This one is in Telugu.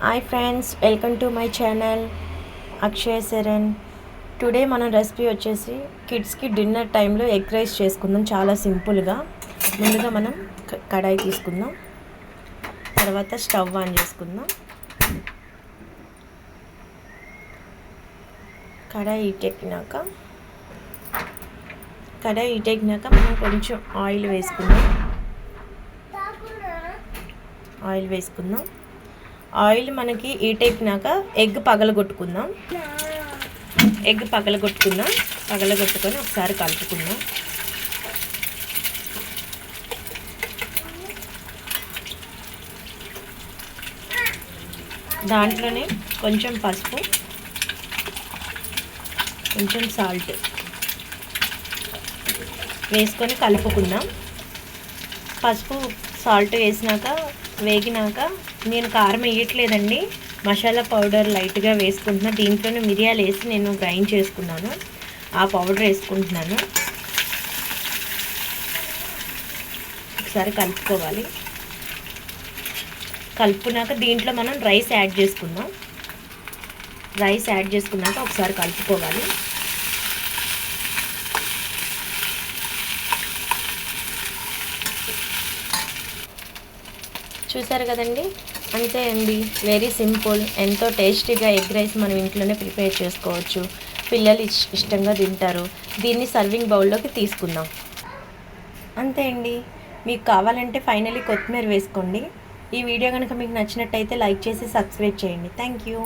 Hi friends, welcome to my channel Akshay Sharan. Today మన రెసిపీ వచ్చేసి కిడ్స్కి డిన్నర్ టైంలో ఎగ్ రైస్ చేసుకుందాం. చాలా సింపుల్గా. ముందుగా మనం కడాయి తీసుకుందాం. తర్వాత స్టవ్ ఆన్ చేసుకుందాం. కడాయి హీటెక్కినాక మనం కొంచెం ఆయిల్ వేసుకుందాం. ఆయిల్ మనకి హీటెక్కినాక ఎగ్ పగలగొట్టుకుందాం. పగలగొట్టుకొని ఒకసారి కలుపుకుందాం. దాంట్లోనే కొంచెం పసుపు, కొంచెం సాల్ట్ వేసుకొని కలుపుకుందాం. పసుపు సాల్ట్ వేగినాక నేను కారం వేయట్లేదండి, మసాలా పౌడర్ లైట్గా వేసుకుంటున్నాను. దీంట్లోనే మిరియాలు వేసి నేను గ్రైండ్ చేసుకున్నాను. ఆ పౌడర్ వేసుకుంటున్నాను. ఒకసారి కలుపుకోవాలి. కలుపుకున్నాక దీంట్లో మనం రైస్ యాడ్ చేసుకున్నాక ఒకసారి కలుపుకోవాలి. చూసారు కదండి, అంతే అండి. Very simple. ఎంతో టేస్టీగా ఎగ్ రైస్ మనం ఇంట్లోనే ప్రిపేర్ చేసుకోవచ్చు. పిల్లలు ఇష్టంగా తింటారు. దీన్ని సర్వింగ్ బౌల్లోకి తీసుకుందాం. అంతే అండి. మీకు కావాలంటే ఫైనల్లీ కొత్తిమీర వేసుకోండి. ఈ వీడియో కనుక మీకు నచ్చినట్టయితే లైక్ చేసి సబ్స్క్రైబ్ చేయండి. Thank you.